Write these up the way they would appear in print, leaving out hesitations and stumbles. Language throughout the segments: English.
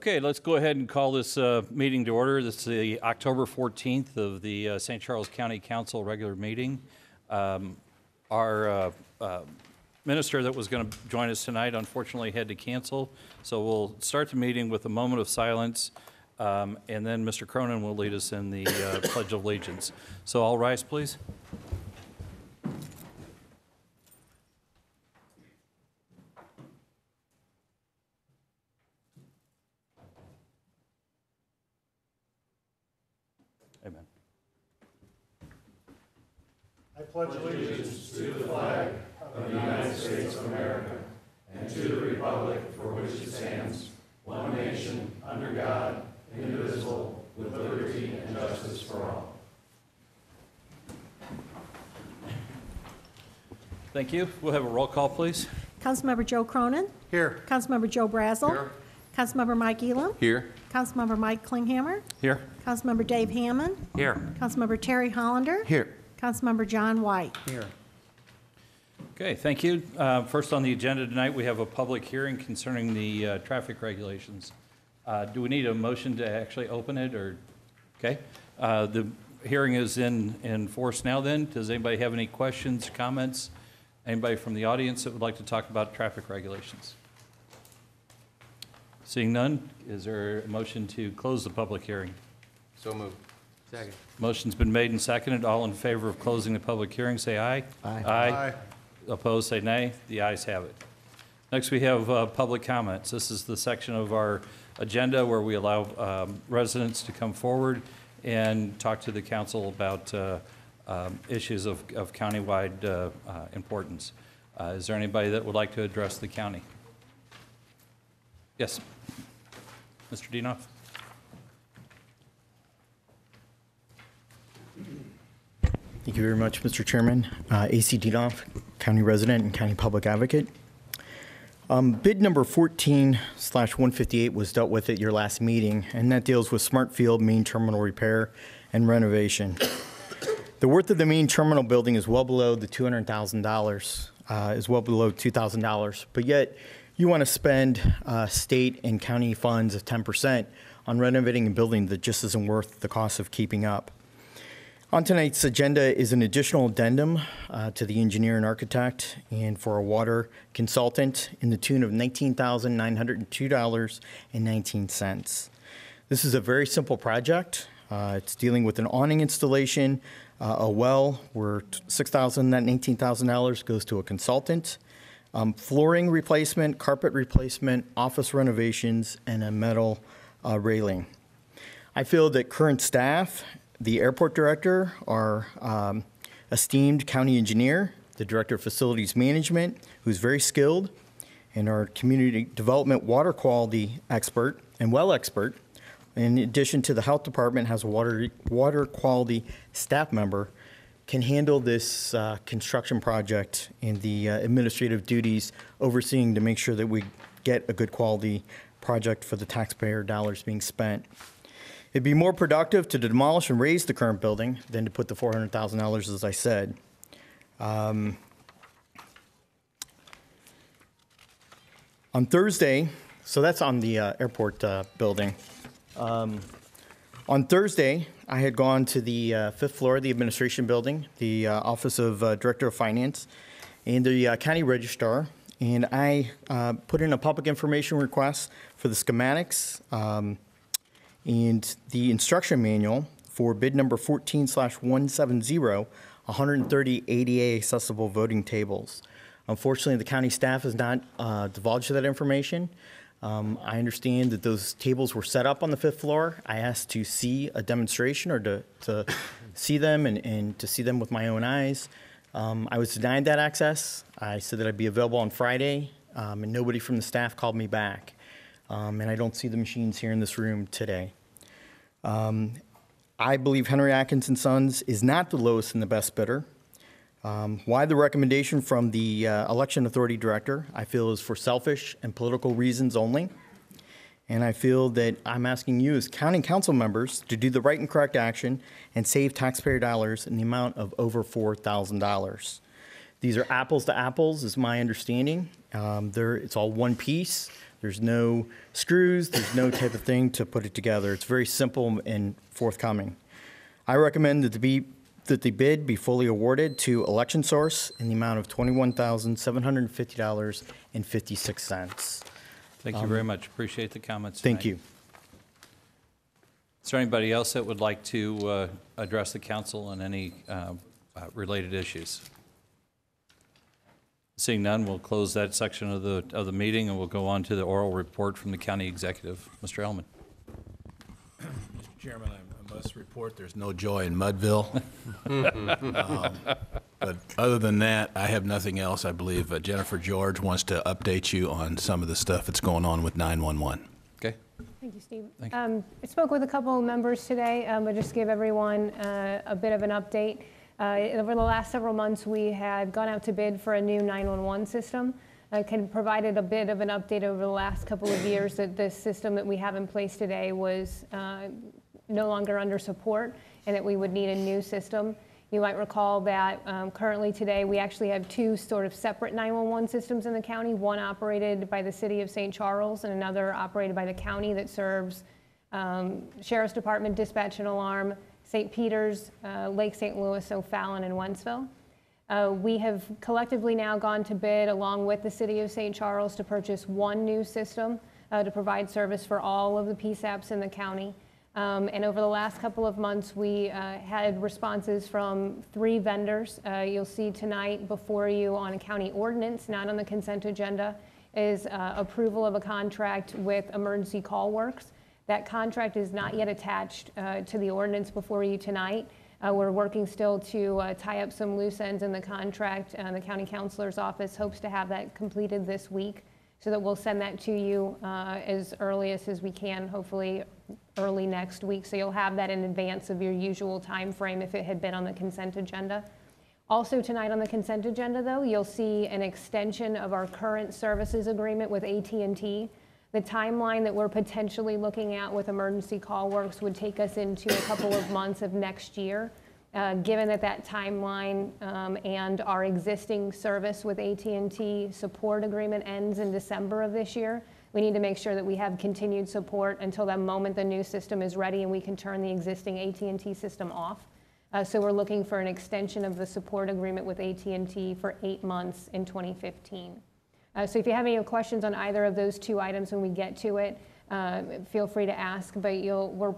Okay, let's go ahead and call this meeting to order. This is the October 14th of the St. Charles County Council regular meeting. Our minister that was going to join us tonight unfortunately had to cancel, so we'll start the meeting with a moment of silence, and then Mr. Cronin will lead us in the Pledge of Allegiance. So all rise, please. Amen. I pledge allegiance to the flag of the United States of America and to the republic for which it stands, one nation, under God, indivisible, with liberty and justice for all. Thank you. We'll have a roll call, please. Councilmember Joe Cronin. Here. Councilmember Joe Brazel. Here. Councilmember Mike Elam. Here. Councilmember Mike Klinghammer. Here. Councilmember Dave Hammond. Here. Councilmember Terry Hollander. Here. Councilmember John White. Here. Okay, thank you. First on the agenda tonight, we have a public hearing concerning the traffic regulations. Do we need a motion to actually open it, or? Okay. The hearing is in force now then. Does anybody have any questions, comments? Anybody from the audience that would like to talk about traffic regulations? Seeing none, is there a motion to close the public hearing? So moved. Second. Motion's been made and seconded. All in favor of closing the public hearing, say aye. Aye. Aye. Opposed, say nay. The ayes have it. Next, we have public comments. This is the section of our agenda where we allow residents to come forward and talk to the council about issues of countywide importance. Is there anybody that would like to address the county? Yes. Mr. Dienoff? Thank you very much, Mr. Chairman. A.C. Dienoff, County Resident and County Public Advocate. Bid number 14/158 was dealt with at your last meeting, and that deals with Smartfield main terminal repair and renovation. The worth of the main terminal building is well below the $200,000, is well below $2,000, but yet you want to spend state and county funds of 10% on renovating a building that just isn't worth the cost of keeping up. On tonight's agenda is an additional addendum to the engineer and architect and for a water consultant in the tune of $19,902.19. This is a very simple project. It's dealing with an awning installation, a well where $6,000, that $18,000 goes to a consultant, flooring replacement, carpet replacement, office renovations, and a metal railing. I feel that current staff, the airport director, our esteemed county engineer, the director of facilities management, who's very skilled, and our community development water quality expert and well expert, in addition to the health department has a water quality staff member, can handle this construction project and the administrative duties overseeing to make sure that we get a good quality project for the taxpayer dollars being spent. It'd be more productive to demolish and raise the current building than to put the $400,000, as I said. On Thursday, so that's on the airport building. On Thursday, I had gone to the fifth floor of the administration building, the Office of Director of Finance, and the county registrar, and I put in a public information request for the schematics and the instruction manual for bid number 14/170, 130 ADA accessible voting tables. Unfortunately, the county staff has not divulged that information. I understand that those tables were set up on the fifth floor. I asked to see a demonstration or to see them and to see them with my own eyes. I was denied that access. I said that I'd be available on Friday, and nobody from the staff called me back. And I don't see the machines here in this room today. I believe Henry Atkins & Sons is not the lowest and the best bidder. Why the recommendation from the election authority director, I feel, is for selfish and political reasons only. And I feel that I'm asking you as county council members to do the right and correct action and save taxpayer dollars in the amount of over $4,000. These are apples to apples, is my understanding. It's all one piece. There's no screws, there's no type of thing to put it together. It's very simple and forthcoming. I recommend that the bid be fully awarded to Election Source in the amount of $21,750.56. Thank you very much. Appreciate the comments Thank tonight. you. Is there anybody else that would like to address the council on any related issues? Seeing none, we'll close that section of the meeting, and we'll go on to the oral report from the county executive. Mr. Ellman. Mr. Chairman, I must report there's no joy in Mudville. But other than that, I have nothing else. I believe Jennifer George wants to update you on some of the stuff that's going on with 911. Okay. Thank you, Steve. Thank I spoke with a couple of members today, but just give everyone a bit of an update. Over the last several months, we had gone out to bid for a new 911 system. Provided a bit of an update over the last couple of years that this system that we have in place today was no longer under support and that we would need a new system. You might recall that currently today we actually have two sort of separate 911 systems in the county, one operated by the city of St. Charles and another operated by the county that serves Sheriff's Department, Dispatch and Alarm, St. Peters, Lake St. Louis, O'Fallon, and Wentzville. We have collectively now gone to bid along with the city of St. Charles to purchase one new system to provide service for all of the PSAPs in the county. And over the last couple of months, we had responses from 3 vendors. You'll see tonight before you on a county ordinance, not on the consent agenda, is approval of a contract with Emergency Call Works. That contract is not yet attached to the ordinance before you tonight. We're working still to tie up some loose ends in the contract. The county counselor's office hopes to have that completed this week so that we'll send that to you as early as we can, hopefully early next week. So you'll have that in advance of your usual time frame if it had been on the consent agenda. Also tonight on the consent agenda, though, you'll see an extension of our current services agreement with AT&T. The timeline that we're potentially looking at with Emergency Call Works would take us into a couple of months of next year. Given that timeline and our existing service with AT&T support agreement ends in December of this year, we need to make sure that we have continued support until that moment the new system is ready and we can turn the existing AT&T system off. So we're looking for an extension of the support agreement with AT&T for 8 months in 2015. So if you have any questions on either of those 2 items when we get to it, feel free to ask, but we're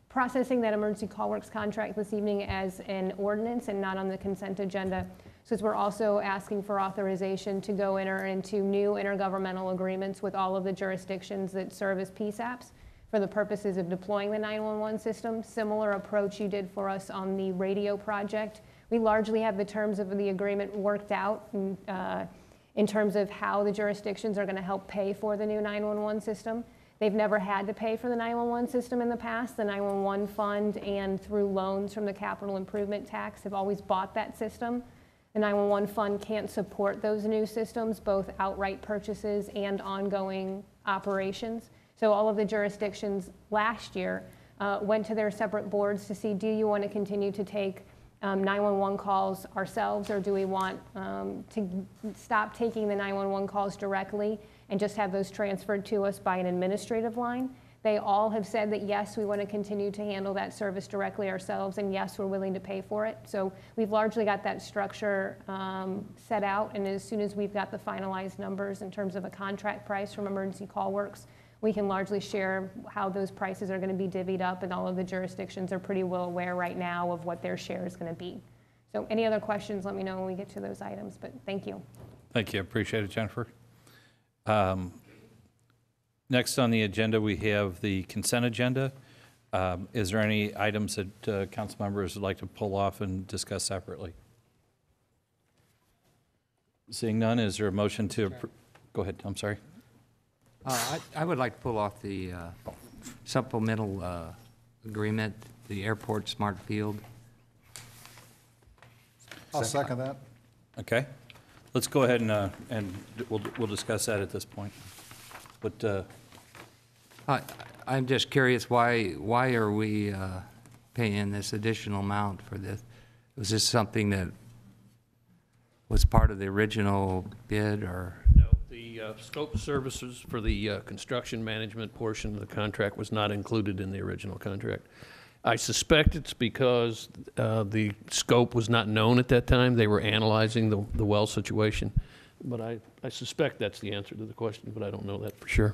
processing that Emergency Call Works contract this evening as an ordinance and not on the consent agenda, since we're also asking for authorization to go enter into new intergovernmental agreements with all of the jurisdictions that serve as PSAPs for the purposes of deploying the 911 system. Similar approach you did for us on the radio project. We largely have the terms of the agreement worked out in terms of how the jurisdictions are going to help pay for the new 911 system. They've never had to pay for the 911 system in the past. The 911 fund and through loans from the capital improvement tax have always bought that system. The 911 fund can't support those new systems, both outright purchases and ongoing operations. So all of the jurisdictions last year went to their separate boards to see, do you want to continue to take 911 calls ourselves, or do we want to stop taking the 911 calls directly and just have those transferred to us by an administrative line? They all have said that yes, we want to continue to handle that service directly ourselves, and yes, we're willing to pay for it. So we've largely got that structure set out, and as soon as we've got the finalized numbers in terms of a contract price from Emergency Call Works, we can largely share how those prices are going to be divvied up, and all of the jurisdictions are pretty well aware right now of what their share is going to be. So any other questions, let me know when we get to those items, but thank you. Thank you. Appreciate it, Jennifer. Next on the agenda, we have the consent agenda. Is there any items that council members would like to pull off and discuss separately? Seeing none, is there a motion to go ahead? I'm sorry. I would like to pull off the supplemental agreement, the airport smart field. I'll second that. Okay. Let's go ahead and we'll discuss that at this point. But I'm just curious, why are we paying this additional amount for this? Was this something that was part of the original bid, or? No, The scope of services for the construction management portion of the contract was not included in the original contract. I suspect it's because the scope was not known at that time. They were analyzing the well situation. But I suspect that's the answer to the question, but I don't know that for sure.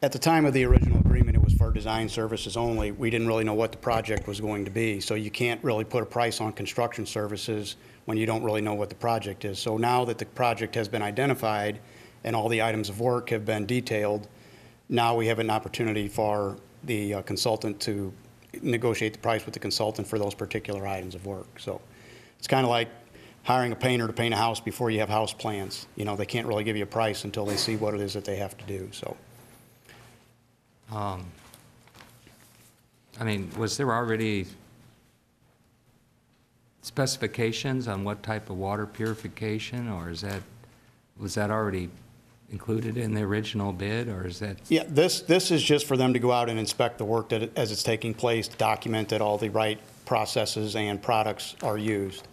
At the time of the original agreement, it was for design services only. We didn't really know what the project was going to be, so you can't really put a price on construction services when you don't really know what the project is. So now that the project has been identified and all the items of work have been detailed, now we have an opportunity for the consultant to negotiate the price with the consultant for those particular items of work. So it's kind of like hiring a painter to paint a house before you have house plans. You know, they can't really give you a price until they see what it is that they have to do, so. I mean, was there already specifications on what type of water purification, or was that already included in the original bid, or is that? Yeah, this is just for them to go out and inspect the work as it's taking place, document that all the right processes and products are used.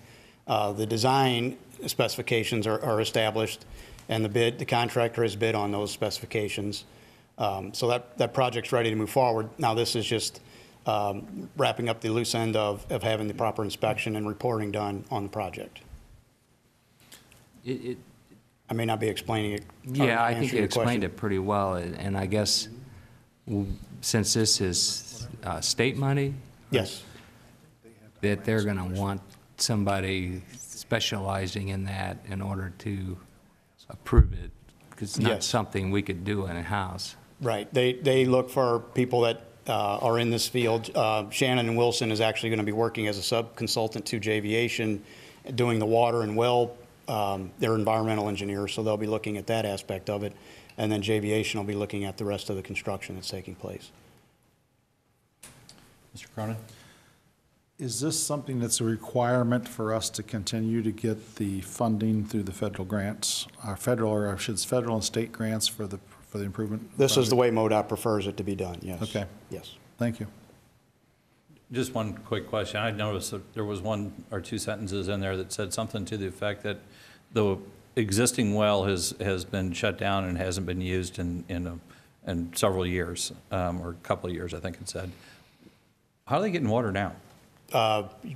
The design specifications are established, and the contractor has bid on those specifications. So that project's ready to move forward. Now this is just wrapping up the loose end of having the proper inspection and reporting done on the project. I may not be explaining it. Yeah, I think you explained it pretty well, and I guess since this is state money, Yes. that they're going to want somebody specializing in that in order to approve it, because it's not Yes. something we could do in a house. Right. They look for people that are in this field. Shannon and Wilson is actually going to be working as a sub-consultant to JViation, doing the water and well. They're environmental engineers, so they'll be looking at that aspect of it. And then JViation will be looking at the rest of the construction that's taking place. Mr. Cronin? Is this something that's a requirement for us to continue to get the funding through the federal grants, federal and state grants for the improvement? This is the way MoDOT prefers it to be done, yes. Okay. Yes. Thank you. Just one quick question. I noticed that there was one or two sentences in there that said something to the effect that the existing well has been shut down and hasn't been used in several years, or a couple of years, I think it said. How are they getting water now?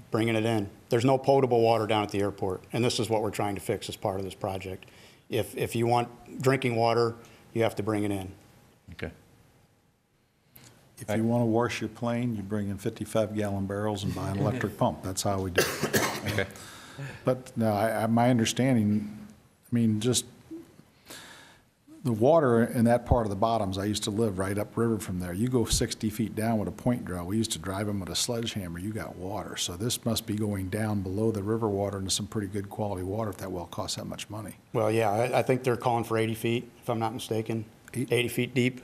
Bringing it in. There's no potable water down at the airport, and this is what we're trying to fix as part of this project. If you want drinking water, you have to bring it in. Okay. If you want to wash your plane, you bring in 55-gallon barrels and buy an electric pump. That's how we do it. Okay. But no, my understanding, I mean, just the water in that part of the bottoms, I used to live right upriver from there. You go 60 feet down with a point drill. We used to drive them with a sledgehammer. You got water. So this must be going down below the river water into some pretty good quality water if that well costs that much money. Well, yeah, I think they're calling for 80 feet, if I'm not mistaken. 80 feet deep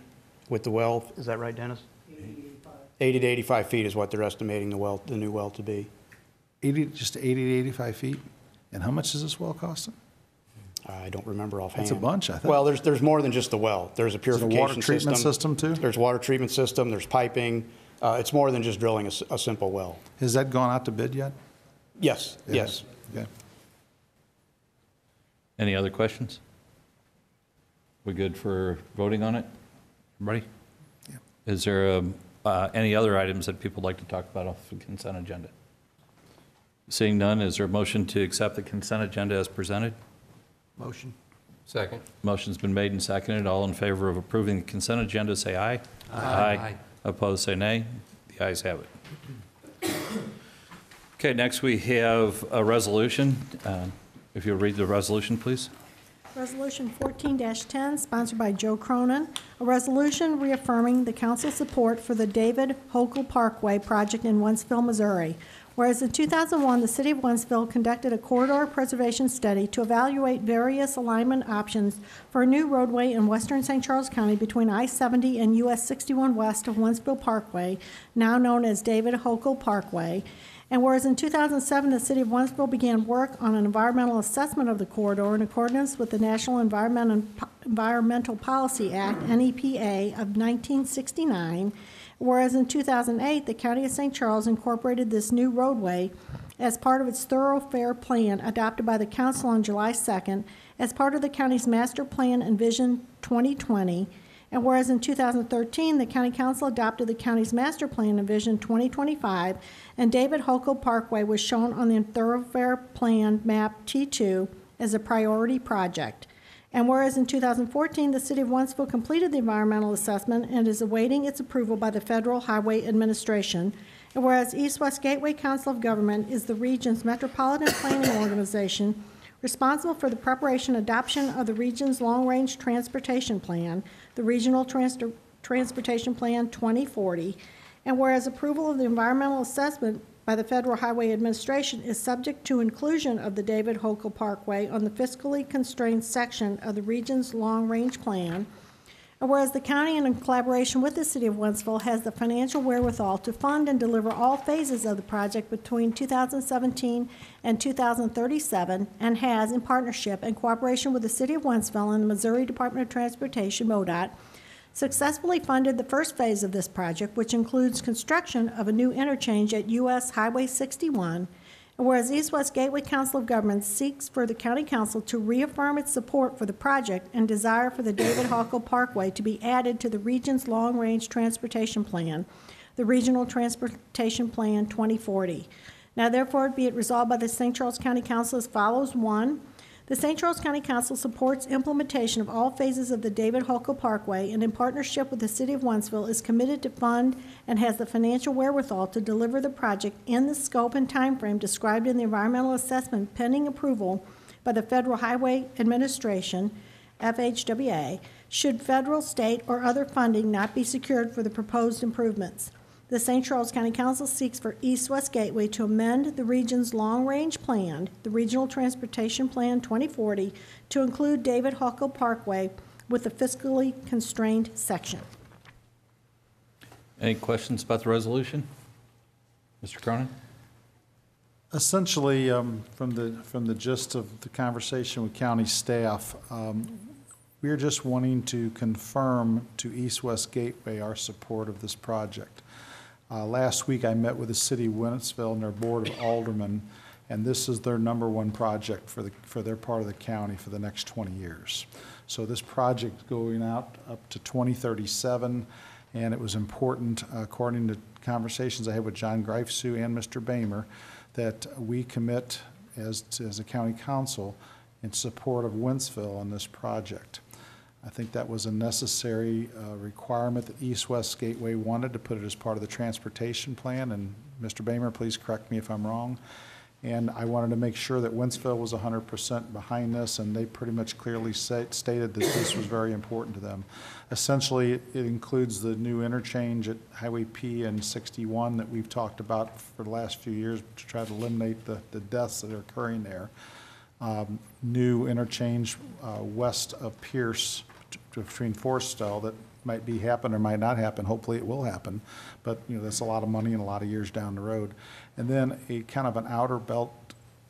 with the well. Is that right, Dennis? 80 to 85 feet is what they're estimating the new well to be. Just 80 to 85 feet? And how much is this well costing? I don't remember offhand. It's a bunch, I think. Well, there's more than just the well. There's a purification water treatment system, too? There's water treatment system, there's piping. It's more than just drilling a simple well. Has that gone out to bid yet? Yes, It yes. has? Okay. Any other questions? We good for voting on it? Everybody? Yeah. Is there any other items that people would like to talk about off the consent agenda? Seeing none, is there a motion to accept the consent agenda as presented? Motion. Second. Motion's been made and seconded. All in favor of approving the consent agenda, say aye. Aye. Opposed, say nay. The ayes have it. Okay, next we have a resolution. If you'll read the resolution, please. Resolution 14-10, sponsored by Joe Cronin, a resolution reaffirming the council's support for the David Hochul Parkway project in Wentzville, Missouri. Whereas in 2001, the city of Wentzville conducted a corridor preservation study to evaluate various alignment options for a new roadway in western St. Charles County between I-70 and US 61 west of Wentzville Parkway, now known as David Hochul Parkway. And whereas in 2007, the city of Wentzville began work on an environmental assessment of the corridor in accordance with the National Environmental Policy Act, NEPA, of 1969, whereas in 2008, the County of St. Charles incorporated this new roadway as part of its thoroughfare plan adopted by the council on July 2nd as part of the county's master plan and Vision 2020. And whereas in 2013, the county council adopted the county's master plan and Vision 2025, and David Hochul Parkway was shown on the thoroughfare plan map T2 as a priority project. And whereas in 2014, the City of Wentzville completed the environmental assessment and is awaiting its approval by the Federal Highway Administration. And whereas East West Gateway Council of Government is the region's metropolitan planning organization responsible for the preparation and adoption of the region's long-range transportation plan, the Regional Transportation Plan 2040. And whereas approval of the environmental assessment by the Federal Highway Administration is subject to inclusion of the David Hochul Parkway on the fiscally constrained section of the region's long-range plan. And whereas the county, in collaboration with the City of Wentzville, has the financial wherewithal to fund and deliver all phases of the project between 2017 and 2037, and has, in partnership and cooperation with the City of Wentzville and the Missouri Department of Transportation, MoDOT, successfully funded the first phase of this project, which includes construction of a new interchange at U.S. Highway 61. And whereas East West Gateway Council of Governments seeks for the County Council to reaffirm its support for the project and desire for the David Hochul Parkway to be added to the region's long-range transportation plan, the Regional Transportation Plan 2040. Now therefore be it resolved by the St. Charles County Council as follows. 1, the St. Charles County Council supports implementation of all phases of the David Hochul Parkway, and in partnership with the City of Wentzville is committed to fund and has the financial wherewithal to deliver the project in the scope and timeframe described in the environmental assessment pending approval by the Federal Highway Administration, FHWA, should federal, state, or other funding not be secured for the proposed improvements. The St. Charles County Council seeks for East West Gateway to amend the region's long-range plan, the Regional Transportation Plan 2040, to include David Hochul Parkway with the fiscally constrained section. Any questions about the resolution? Mr. Cronin? Essentially, from the gist of the conversation with county staff, we're just wanting to confirm to East West Gateway our support of this project. Last week, I met with the City of Wentzville and their Board of Aldermen, and this is their #1 project for their part of the county for the next 20 years. So this project going out up to 2037, and it was important, according to conversations I had with John Greifsue and Mr. Boehmer, that we commit as a county council in support of Wentzville on this project. I think that was a necessary requirement that East West Gateway wanted to put it as part of the transportation plan, and Mr. Boehmer, please correct me if I'm wrong. And I wanted to make sure that Wentzville was 100% behind this, and they pretty much clearly stated that this was very important to them. Essentially, it includes the new interchange at Highway P and 61 that we've talked about for the last few years to try to eliminate the deaths that are occurring there. New interchange west of Pierce between Forestell that might be happen or might not happen. Hopefully it will happen, but that's a lot of money and a lot of years down the road. And then a kind of an outer belt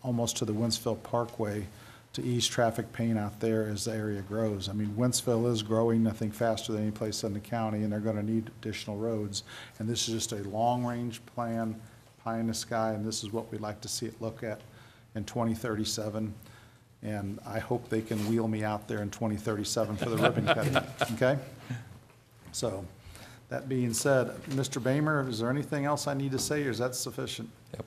almost to the Wentzville Parkway to ease traffic pain out there as the area grows. I mean, Wentzville is growing, I think, faster than any place in the county, and they're going to need additional roads. And this is just a long-range plan, pie in the sky, and this is what we'd like to see it look at in 2037. And I hope they can wheel me out there in 2037 for the ribbon cutting, okay? So, that being said, Mr. Boehmer, is there anything else I need to say, or is that sufficient? Yep.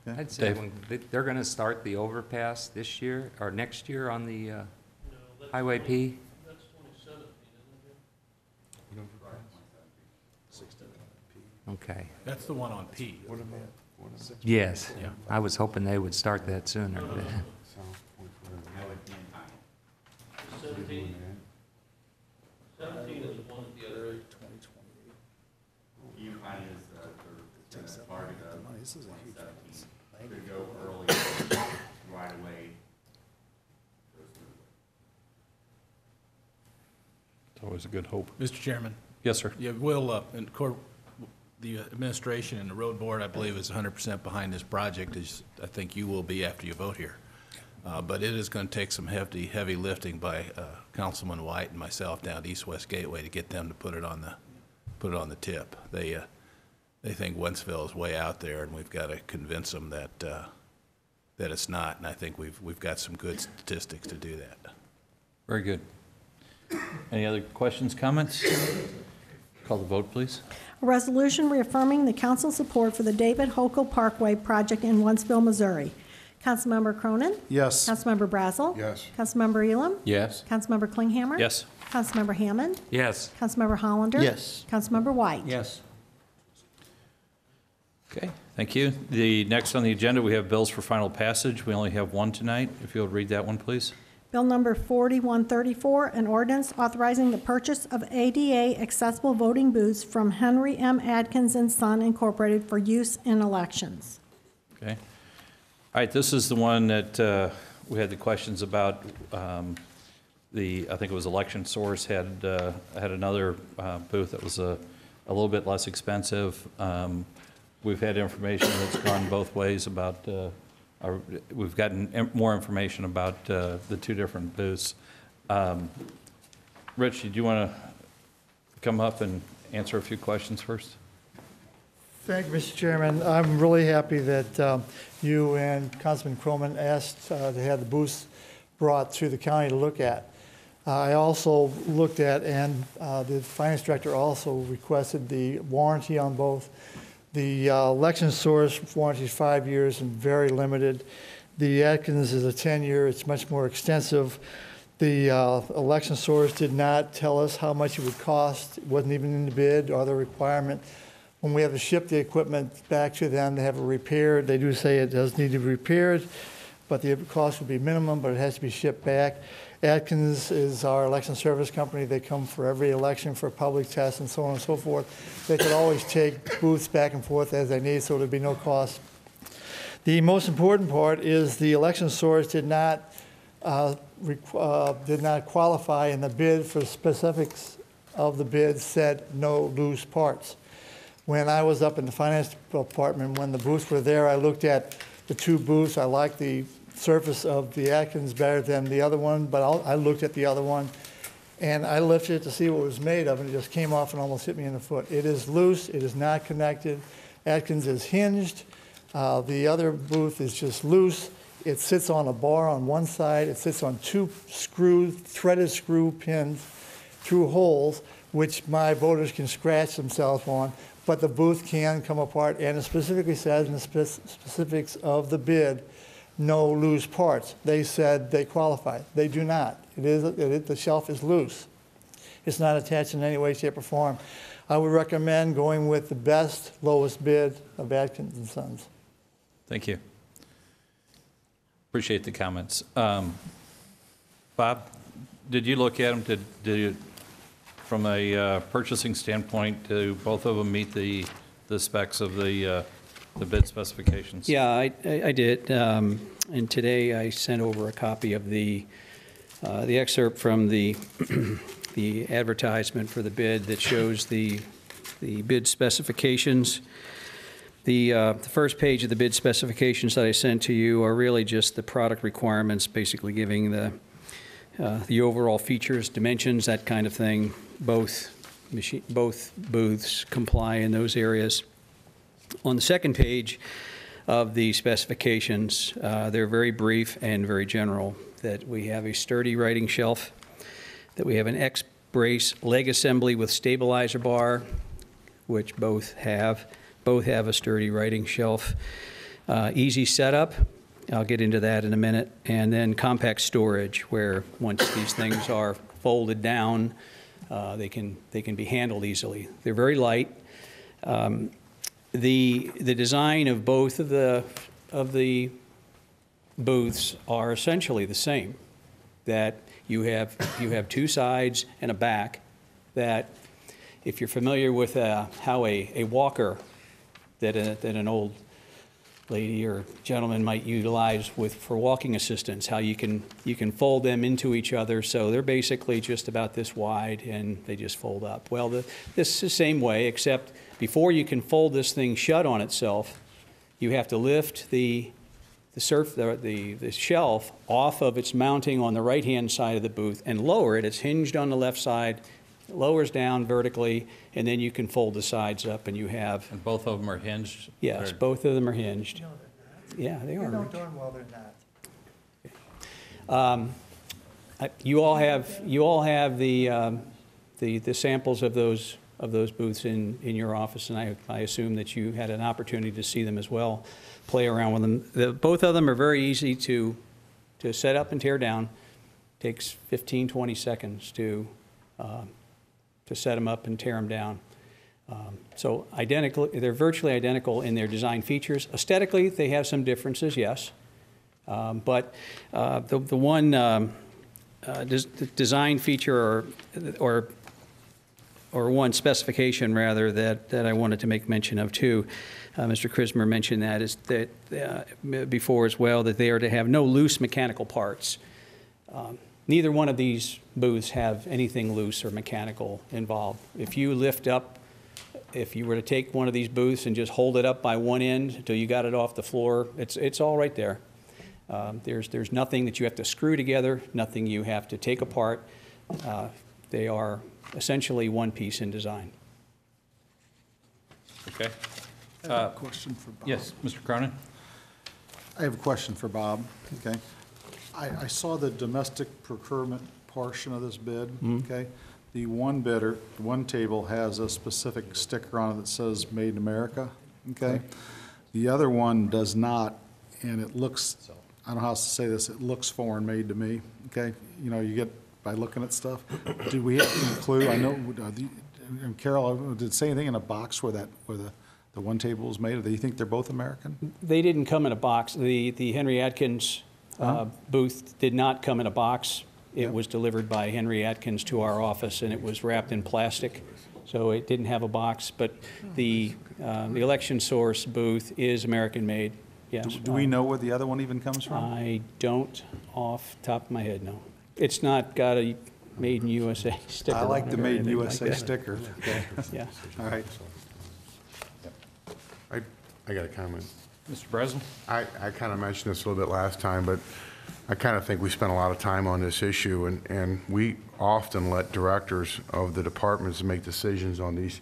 Okay. I'd say Dave? they're going to start the overpass this year or next year on the Highway P. That's 2017, isn't it? Okay. That's the one on P. Yes. Yeah. I was hoping they would start that sooner. 17 is the one at the other. Could go early, right away. It's always a good hope. Mr. Chairman? Yes, sir. Yeah, the administration and the road board, I believe, is 100% behind this project, as I think you will be after you vote here. But it is going to take some heavy lifting by Councilman White and myself down at East West Gateway to get them to put it on the tip. they think Wentzville is way out there, and we've got to convince them that, that it's not. And I think we've got some good statistics to do that. Very good. Any other questions, comments? Call the vote, please. A resolution reaffirming the council's support for the David Hokel Parkway project in Wentzville, Missouri. Councilmember Cronin? Yes. Councilmember Brazel? Yes. Councilmember Elam? Yes. Councilmember Klinghammer? Yes. Councilmember Hammond? Yes. Councilmember Hollander? Yes. Councilmember White? Yes. Okay, thank you. The next on the agenda, we have bills for final passage. We only have one tonight. If you'll read that one, please. Bill number 4134, an ordinance authorizing the purchase of ADA accessible voting booths from Henry M. Adkins and Son Incorporated for use in elections. Okay. All right, this is the one that we had the questions about. I think it was Election Source had another booth that was a little bit less expensive. We've had information that's gone both ways about, we've gotten more information about the two different booths. Rich, do you want to come up and answer a few questions first? Thank you, Mr. Chairman. I'm really happy that you and Councilman Croman asked to have the booths brought to the county to look at. I also looked at, and the finance director also requested the warranty on both. The Election Source warranty is 5 years and very limited. The Atkins is a 10-year. It's much more extensive. The Election Source did not tell us how much it would cost. It wasn't even in the bid or the requirement. When we have to ship the equipment back to them to have it repaired, they do say it does need to be repaired, but the cost would be minimum, but it has to be shipped back. Atkins is our election service company. They come for every election for public tests and so on and so forth. They could always take booths back and forth as they need, so there'd be no cost. The most important part is the Election Source did not qualify in the bid for specifics of the bid, said no loose parts. When I was up in the finance department, when the booths were there, I looked at the two booths. I liked the surface of the Atkins better than the other one, but I looked at the other one, and I lifted it to see what it was made of, and it just came off and almost hit me in the foot. It is loose. It is not connected. Atkins is hinged. The other booth is just loose. It sits on a bar on one side. It sits on two threaded screw pins through holes, which my voters can scratch themselves on, but the booth can come apart, and it specifically says in the specifics of the bid, no loose parts. They said they qualify. They do not. The shelf is loose. It's not attached in any way, shape, or form. I would recommend going with the best, lowest bid of Atkins and Sons. Thank you. Appreciate the comments. Bob, did you look at them? Did you, from a purchasing standpoint, do both of them meet the specs of the bid specifications? Yeah, I did. And today I sent over a copy of the excerpt from the the advertisement for the bid that shows the bid specifications. The first page of the bid specifications that I sent to you are really just the product requirements, basically giving the overall features, dimensions, that kind of thing. Both booths comply in those areas. On the second page of the specifications, they're very brief and very general, that we have a sturdy writing shelf, that we have an X-brace leg assembly with stabilizer bar, which both have a sturdy writing shelf. Easy setup, I'll get into that in a minute, and then compact storage, where once these things are folded down, they can be handled easily. They're very light. The design of both of the booths are essentially the same. That you have two sides and a back. That if you're familiar with how a walker that an old lady or gentleman might utilize for walking assistance, how you can fold them into each other, so they're basically just about this wide and they just fold up. Well, this is the same way, except before you can fold this thing shut on itself, you have to lift the shelf off of its mounting on the right-hand side of the booth and lower it. It's hinged on the left side. lowers down vertically, and then you can fold the sides up, and you have, And both of them are hinged? yes, Or- both of them are hinged. Yeah, they are. Rich. You all have the samples of those booths in your office, and I assume that you had an opportunity to see them as well, play around with them. Both of them are very easy to set up and tear down. Takes 15, 20 seconds to set them up and tear them down. So identical, they're virtually identical in their design features. Aesthetically, they have some differences, yes. But the one design feature or one specification, rather, that I wanted to make mention of, too, Mr. Krismer mentioned that, is that before as well, that they are to have no loose mechanical parts. Neither one of these booths have anything loose or mechanical involved. If you were to take one of these booths and just hold it up by one end until you got it off the floor, it's all right there. There's nothing that you have to screw together, nothing you have to take apart. They are essentially one piece in design. Okay. I have a question for Bob. Yes, Mr. Cronin? I have a question for Bob, okay? I saw the domestic procurement portion of this bid, okay? The one bidder, one table has a specific sticker on it that says Made in America, okay? The other one does not, and it looks, I don't know how else to say this, it looks foreign made to me, okay? You know, you get by looking at stuff. Do we have to include, I know, and Carol, did it say anything in a box where the one table was made? Do you think they're both American? They didn't come in a box. The Henry Atkins booth did not come in a box. It was delivered by Henry Atkins to our office, and it was wrapped in plastic, so it didn't have a box. But the Election Source booth is American-made, yes. Do we know where the other one even comes from? I don't off the top of my head, no. It's not got a Made in USA sticker I on like it the or Made in anything like USA that. sticker. Okay. Yeah. All right. I got a comment. Mr. Breslin? I kind of mentioned this a little bit last time, but I kind of think we spent a lot of time on this issue, and we often let directors of the departments make decisions on these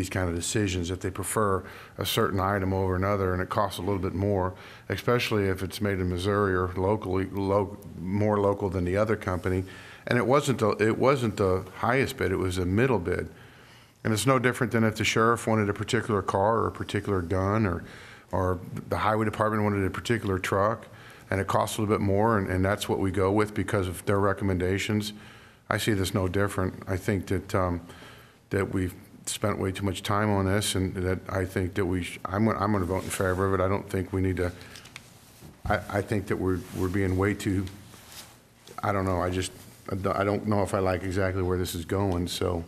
kind of decisions if they prefer a certain item over another, and it costs a little bit more, especially if it's made in Missouri or locally, more local than the other company. And it wasn't the highest bid; it was a middle bid. And it's no different than if the sheriff wanted a particular car or a particular gun, or the highway department wanted a particular truck, and it costs a little bit more, and that's what we go with because of their recommendations. I see this no different. I think that we've spent way too much time on this, and that I think that I'm going to vote in favor of it. I don't think we need to. I think that we're being way too. I don't know. I don't know if I like exactly where this is going, so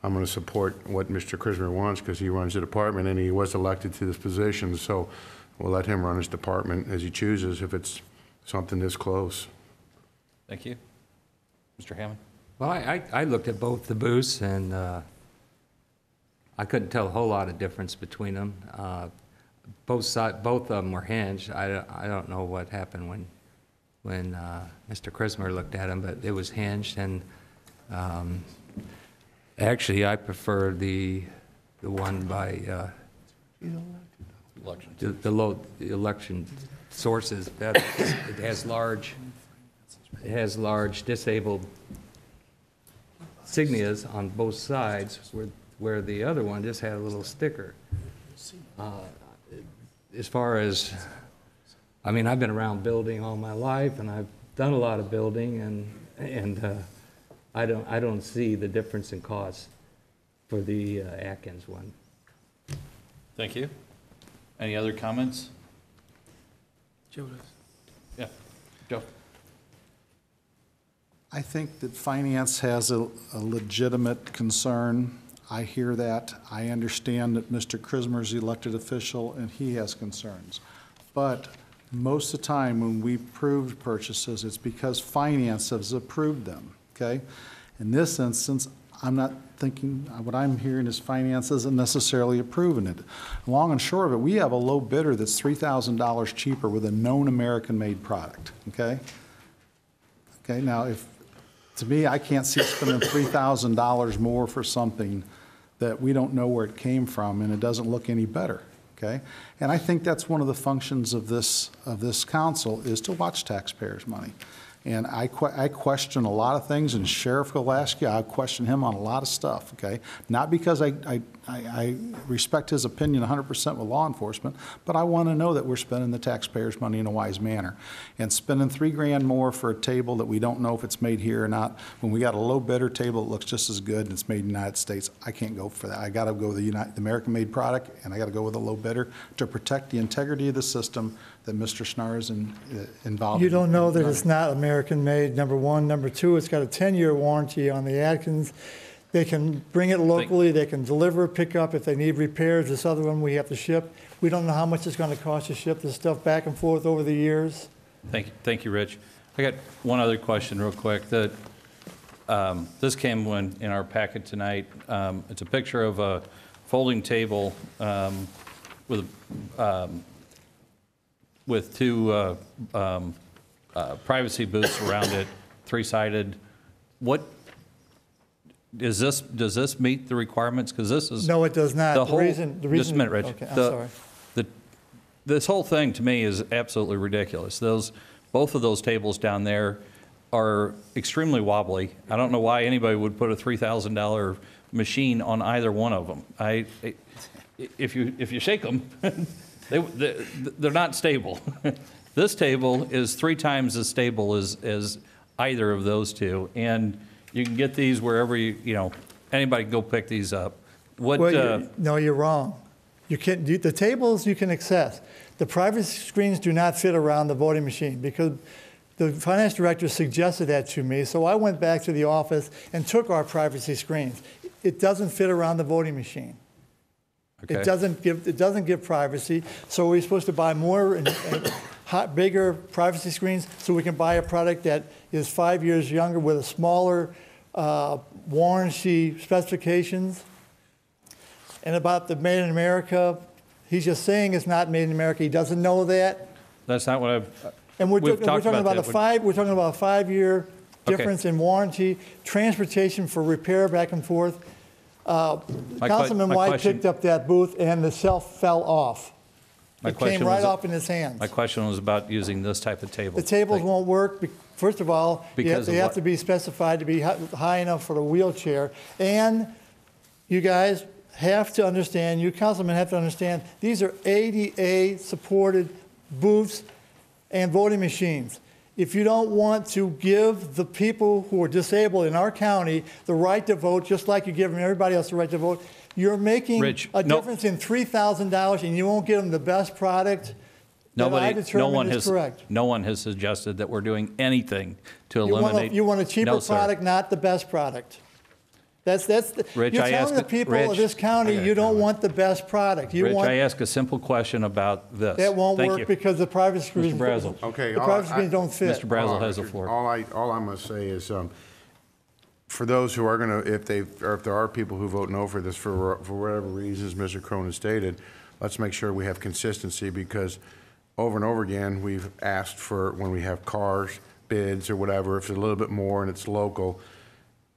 I'm going to support what Mr. Krismer wants because he runs the department and he was elected to this position. So we'll let him run his department as he chooses if it's something this close. Thank you. Mr. Hammond? Well, I looked at both the booths, and I couldn't tell a whole lot of difference between them. Both of them were hinged. I don't know what happened when Mr. Krismer looked at them, but it was hinged, and actually I prefer the one by the Election Sources. It has large disabled insignias on both sides, where the other one just had a little sticker. As far as, I mean, I've been around building all my life, and I've done a lot of building, and I don't see the difference in cost for the Atkins one. Thank you. Any other comments? Joe does. Yeah. Joe? I think that finance has a legitimate concern. I hear that. I understand that Mr. Krismer is the elected official and he has concerns. But most of the time when we approved purchases, it's because finance has approved them, okay? In this instance, I'm not thinking, what I'm hearing is finance isn't necessarily approving it. Long and short of it, we have a low bidder that's $3,000 cheaper with a known American-made product, okay? Okay, now if to me, I can't see spending $3,000 more for something that we don't know where it came from, and it doesn't look any better, okay? And I think that's one of the functions of this council, is to watch taxpayers' money. And I question a lot of things, and Sheriff Gillespie, I question him on a lot of stuff, okay? Not because I respect his opinion 100% with law enforcement, but I want to know that we're spending the taxpayers' money in a wise manner. And spending $3,000 more for a table that we don't know if it's made here or not, when we got a low bidder table that looks just as good and it's made in the United States, I can't go for that. I got to go with the American-made product, and I got to go with a low bidder to protect the integrity of the system that Mr. Schnarr is involved in. You don't know that it's not American-made, number one. Number two, it's got a 10-year warranty on the Atkins. They can bring it locally, they can deliver, pick up if they need repairs. This other one we have to ship. We don't know how much it's going to cost to ship this stuff back and forth over the years. Thank you, Rich. I got one other question real quick. This came in our packet tonight. It's a picture of a folding table with two privacy booths around it, three-sided. What is this? Does this meet the requirements? Because this is No, it does not. the The whole. reason- Just a minute, Rich. Okay, I'm sorry. This whole thing to me is absolutely ridiculous. Both of those tables down there are extremely wobbly. I don't know why anybody would put a $3,000 machine on either one of them. If you shake them, they're not stable. This table is 3 times as stable as either of those two, and you can get these wherever anybody can go pick these up. No, you're wrong. The tables you can access. The privacy screens do not fit around the voting machine because the finance director suggested that to me, so I went back to the office and took our privacy screens. It doesn't fit around the voting machine. Okay. It doesn't give privacy, so we're supposed to buy more and bigger privacy screens so we can buy a product that is 5 years younger with a smaller warranty specifications. And about the Made in America, he's just saying it's not Made in America. He doesn't know that. That's not what I've. And we're we've talking talked about that. we're talking about a 5-year Okay. difference in warranty, transportation for repair back and forth. Councilman my White question- picked up that booth and the shelf fell off. My It came question right was- off in his hands. My question was about using this type of table. The tables won't work. First of all, Because they of have what? to be specified to be high enough for the wheelchair. And you guys have to understand, you councilmen have to understand, these are ADA-supported booths and voting machines. If you don't want to give the people who are disabled in our county the right to vote, just like you're giving everybody else the right to vote, you're making Rich, a no- difference in $3,000, and you won't get them the best product that I determine is correct. No one has suggested that we're doing anything to eliminate. You want a cheaper No, sir. product, not the best product. Rich, you're I telling asked the it- people Rich, of this county you don't want the best product. You Rich, want I ask a simple question about this. that won't Thank work you. because the private screens. Mr. Brazel. Okay, The private screens don't fit. Mr. Brazel has the floor. All I'm going to say is, for those who are going to, if there are people who vote no for this for whatever reasons Mr. Cronin stated, let's make sure we have consistency, because over and over again, we've asked for, when we have cars, bids or whatever, if it's a little bit more and it's local,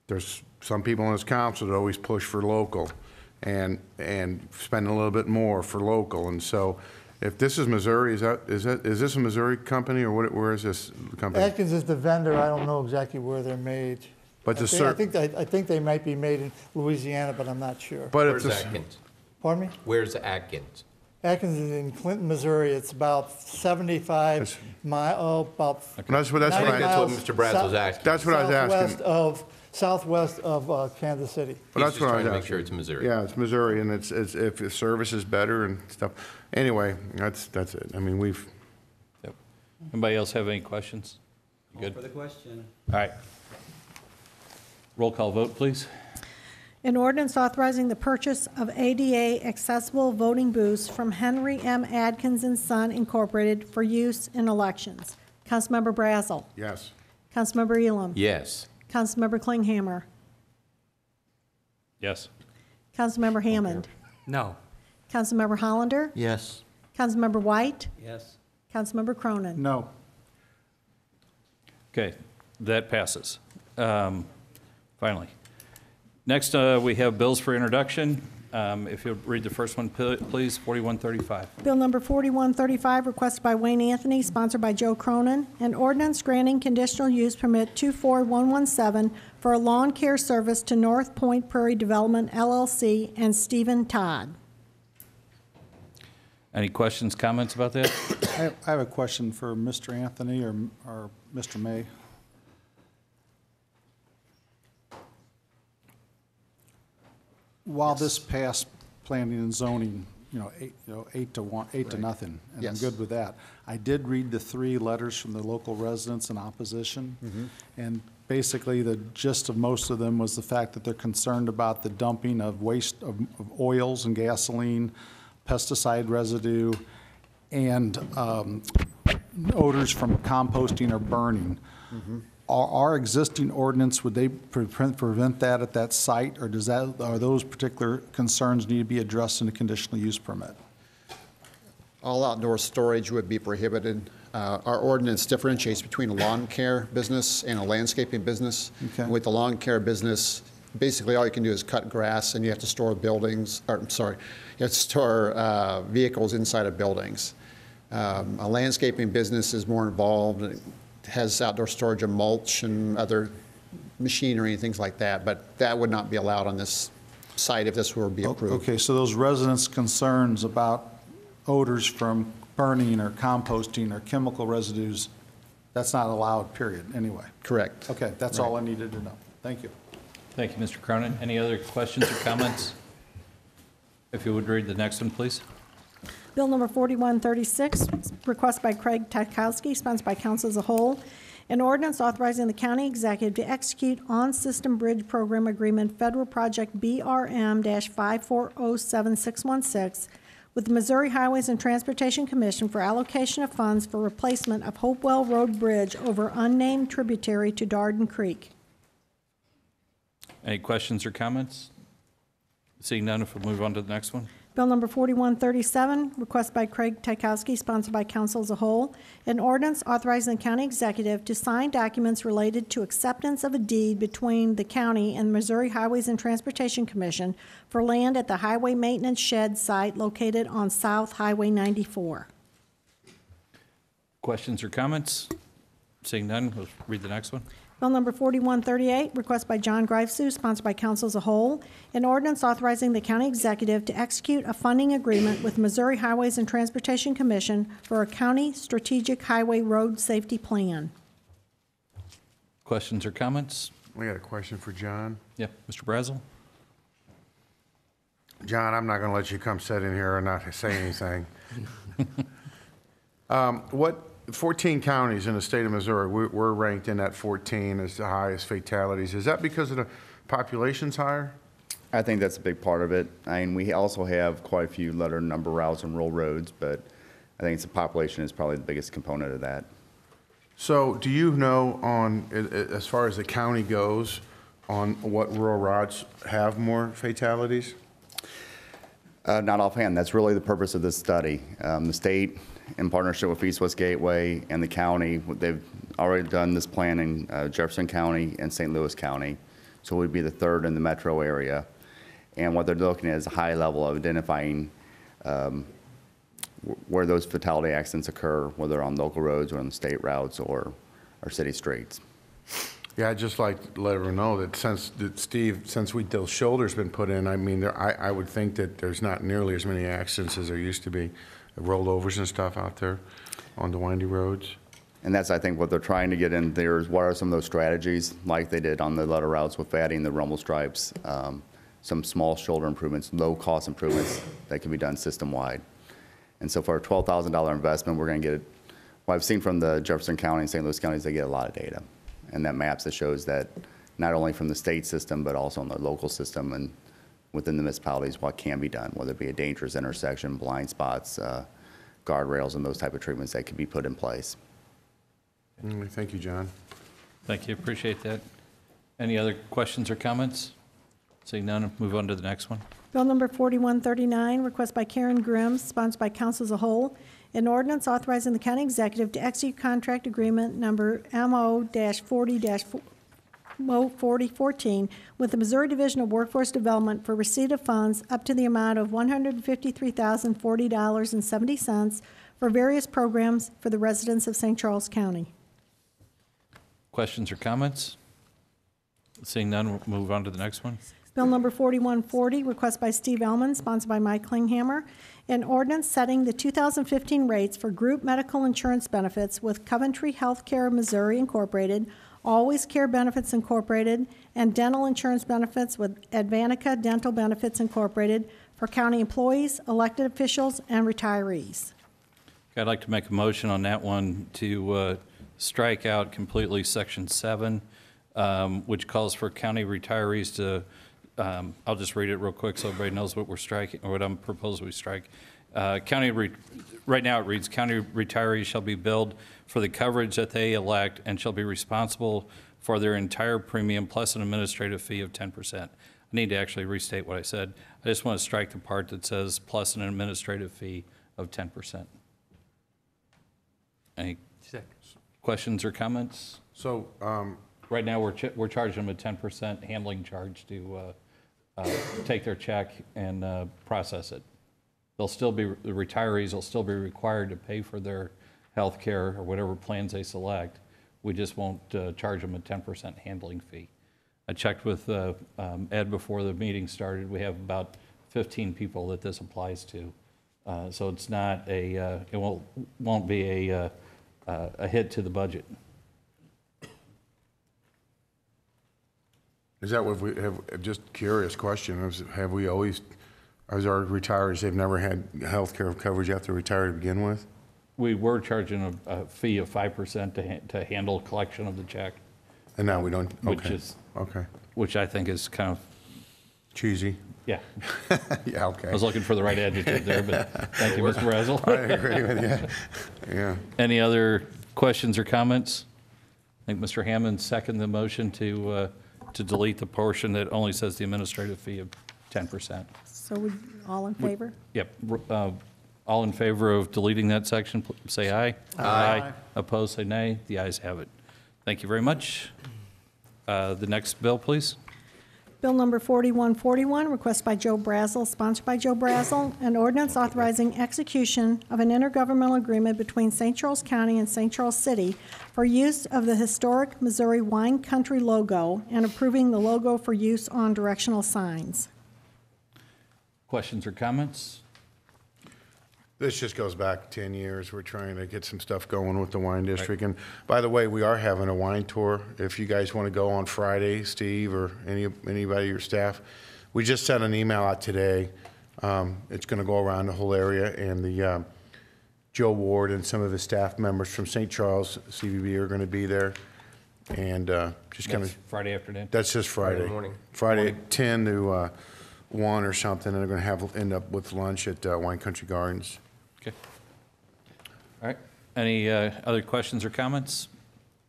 there's some people in this council that always push for local and spend a little bit more for local. And so if this is Missouri, is this a Missouri company, or where is this company? Atkins is the vendor. I don't know exactly where they're made. But the I think they might be made in Louisiana, but I'm not sure. But Where's Atkins? Pardon me? Where's Atkins? Atkins is in Clinton, Missouri. It's about 75 miles, about That's what 90 I. That's what miles Mr. Brazel's asking. That's what I was asking. southwest of Kansas City. But He's that's just what I trying was to make asking. sure it's Missouri. Yeah, it's Missouri, and it's if the service is better and stuff. Anyway, that's it. I mean, we've. Yep. Anybody else have any questions? Good. For the question. All right. Roll call vote, please. An ordinance authorizing the purchase of ADA accessible voting booths from Henry M. Adkins and Son Incorporated for use in elections. Councilmember Brazel. Yes. Councilmember Elam. Yes. Councilmember Klinghammer. Yes. Councilmember Hammond. No. Councilmember Hollander. Yes. Councilmember White. Yes. Councilmember Cronin. No. Okay, that passes. Finally. Next, we have bills for introduction. If you'll read the first one, please, 4135. Bill number 4135, requested by Wayne Anthony, sponsored by Joe Cronin, an ordinance granting conditional use permit 24117 for a lawn care service to North Point Prairie Development LLC and Stephen Todd. Any questions, comments about that? I have a question for Mr. Anthony or Mr. May. While this passed planning and zoning, 8 to nothing, and I'm Yes. good with that. I did read the 3 letters from the local residents in opposition, and basically the gist of most of them was the fact that they're concerned about the dumping of waste of oils and gasoline, pesticide residue, and odors from composting or burning. Our existing ordinance, would they prevent that at that site, or are those particular concerns need to be addressed in a conditional use permit? All outdoor storage would be prohibited. Our ordinance differentiates between a lawn care business and a landscaping business. Okay. With the lawn care business, basically all you can do is cut grass, and you have to store you have to store vehicles inside of buildings. A landscaping business is more involved. It has outdoor storage of mulch and other machinery and things like that, but that would not be allowed on this site if this were to be approved. Okay, so those residents' concerns about odors from burning or composting or chemical residues, that's not allowed, period, anyway? Correct. Okay, that's all I needed to know. Thank you. Thank you, Mr. Cronin. Any other questions or comments? If you would read the next one, please. Bill number 4136, requested by Craig Takowski, sponsored by council as a whole, an ordinance authorizing the county executive to execute on-system bridge program agreement federal project BRM-5407616 with the Missouri Highways and Transportation Commission for allocation of funds for replacement of Hopewell Road Bridge over unnamed tributary to Darden Creek. Any questions or comments? Seeing none, if we'll move on to the next one. Bill number 4137, requested by Craig Tykowski, sponsored by council as a whole, an ordinance authorizing the county executive to sign documents related to acceptance of a deed between the county and the Missouri Highways and Transportation Commission for land at the highway maintenance shed site located on South Highway 94. Questions or comments? Seeing none, we'll read the next one. Bill number 4138, requested by John Greifsue, sponsored by council as a whole, an ordinance authorizing the county executive to execute a funding agreement with Missouri Highways and Transportation Commission for a county strategic highway road safety plan. Questions or comments? We got a question for John. Yeah, Mr. Brazel? John, I'm not going to let you come sit in here and not say anything. 14 counties in the state of Missouri, we're ranked in that 14 as the highest fatalities. Is that because of the population's higher? I think that's a big part of it. I mean, we also have quite a few letter number routes and rural roads, but I think it's the population is probably the biggest component of that. So do you know as far as the county goes, on what rural routes have more fatalities? Not offhand. That's really the purpose of this study. The state, in partnership with East West Gateway and the county, they've already done this plan in Jefferson County and St. Louis County. So we'd be the third in the metro area. And what they're looking at is a high level of identifying where those fatality accidents occur, whether on local roads or on state routes or city streets. Yeah, I'd just like to let everyone know that since those shoulders been put in, I mean, I would think that there's not nearly as many accidents as there used to be, rollovers and stuff out there on the windy roads. And that's, I think, what they're trying to get in there is what are some of those strategies, like they did on the letter routes with adding the rumble stripes, some small shoulder improvements, low-cost improvements that can be done system-wide. And so for a $12,000 investment, we're going to get, what I've seen from the Jefferson County and St. Louis counties, they get a lot of data. And that maps that shows that not only from the state system, but also in the local system and within the municipalities, what can be done, whether it be a dangerous intersection, blind spots, guardrails, and those type of treatments that can be put in place. Thank you, John. Thank you, appreciate that. Any other questions or comments? Seeing none, move on to the next one. Bill number 4139, request by Karen Grimm, sponsored by council as a whole, an ordinance authorizing the county executive to execute contract agreement number MO-40-4 Mo 4014 with the Missouri Division of Workforce Development for receipt of funds up to the amount of $153,040.70 for various programs for the residents of St. Charles County. Questions or comments? Seeing none, we'll move on to the next one. Bill number 4140, request by Steve Ellman, sponsored by Mike Klinghammer, an ordinance setting the 2015 rates for group medical insurance benefits with Coventry Healthcare Missouri Incorporated, Always Care Benefits Incorporated, and dental insurance benefits with Advanica Dental Benefits Incorporated for county employees, elected officials, and retirees. I'd like to make a motion on that one to strike out completely Section 7, which calls for county retirees to, I'll just read it real quick so everybody knows what we're striking, or what I'm proposing we strike. Right now it reads, county retirees shall be billed for the coverage that they elect and shall be responsible for their entire premium plus an administrative fee of 10%. I need to actually restate what I said. I just want to strike the part that says plus an administrative fee of 10%. Any questions or comments? So, right now, we're charging them a 10% handling charge to take their check and process it. They'll still be, the retirees will still be required to pay for their health care or whatever plans they select. We just won't charge them a 10% handling fee. I checked with Ed before the meeting started. We have about 15 people that this applies to. So it's not a, it won't be a hit to the budget. is that what we have, just curious question, have we always, as our retirees, they've never had health care coverage after retired to begin with? We were charging a fee of 5% to handle collection of the check. And now we don't, okay. Which is, okay. which I think is kind of, Cheesy. yeah. Yeah, okay. I was looking for the right adjective there, but thank you, Mr. Brazel. I agree with you. Yeah. Any other questions or comments? I think Mr. Hammond seconded the motion to delete the portion that only says the administrative fee of 10%. So all in favor? Yep. All in favor of deleting that section, say aye. Aye. Opposed, say nay. The ayes have it. Thank you very much. The next bill, please. Bill number 4141, request by Joe Brazel, sponsored by Joe Brazel, an ordinance authorizing execution of an intergovernmental agreement between St. Charles County and St. Charles City for use of the historic Missouri Wine Country logo and approving the logo for use on directional signs. Questions or comments? This just goes back 10 years. We're trying to get some stuff going with the wine district. Right. And by the way, we are having a wine tour. If you guys want to go on Friday, Steve or anybody, your staff, we just sent an email out today. It's going to go around the whole area, and the Joe Ward and some of his staff members from St. Charles CVB are going to be there. And just kind of Friday afternoon. That's just Friday. Friday morning. Friday 10 to 1 or something, and they're going to end up with lunch at Wine Country Gardens. Okay. All right. Any other questions or comments?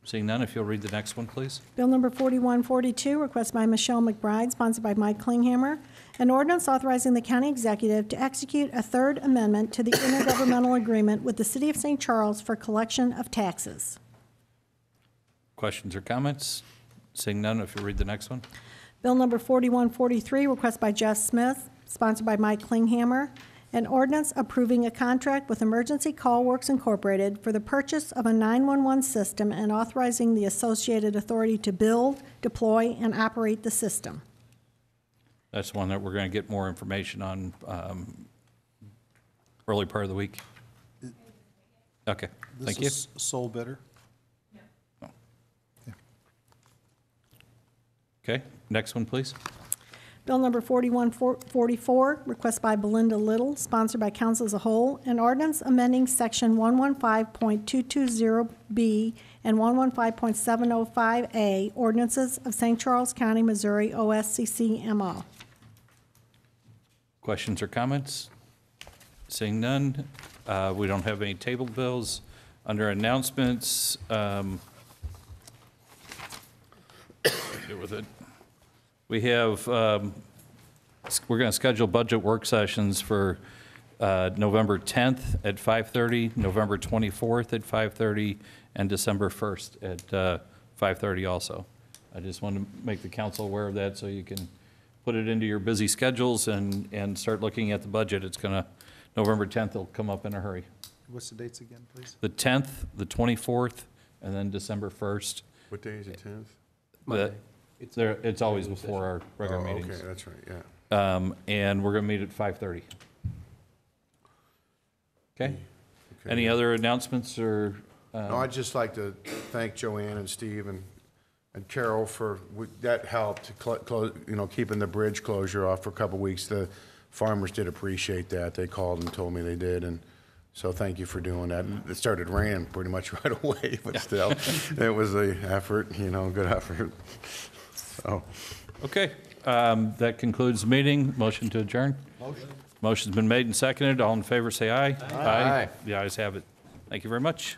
Seeing none, if you'll read the next one, please. Bill number 4142, request by Michelle McBride, sponsored by Mike Klinghammer, an ordinance authorizing the county executive to execute a third amendment to the intergovernmental agreement with the City of St. Charles for collection of taxes. Questions or comments? Seeing none, if you'll read the next one. Bill number 4143, request by Jeff Smith, sponsored by Mike Klinghammer, an ordinance approving a contract with Emergency Call Works Incorporated for the purchase of a 911 system and authorizing the associated authority to build, deploy, and operate the system. That's one that we're going to get more information on early part of the week. Okay, thank you. This is sole bidder? Okay, next one, please. Bill number 4144, request by Belinda Little, sponsored by council as a whole, an ordinance amending section 115.220B and 115.705A ordinances of St. Charles County, Missouri, OSCCMO. Questions or comments? Seeing none, we don't have any tabled bills. Under announcements, deal with it. We have, we're going to schedule budget work sessions for November 10th at 5:30, November 24th at 5:30, and December 1st at 5:30 also. I just want to make the council aware of that so you can put it into your busy schedules and start looking at the budget. It's going to, November 10th will come up in a hurry. What's the dates again, please? The 10th, the 24th, and then December 1st. What day is it, 10th? Monday. It's always before our regular Oh, meetings. okay, that's right, yeah. And we're going to meet at 5:30. Okay? Any other announcements or? No, I'd just like to thank Joanne and Steve and Carol for, that helped, keeping the bridge closure off for a couple weeks. The farmers did appreciate that. They called and told me they did, and so thank you for doing that. It started raining pretty much right away, but still, it was a effort, good effort. So, Okay, that concludes the meeting. Motion to adjourn? Motion. Motion's been made and seconded. All in favor, say aye. Aye. The ayes have it. Thank you very much.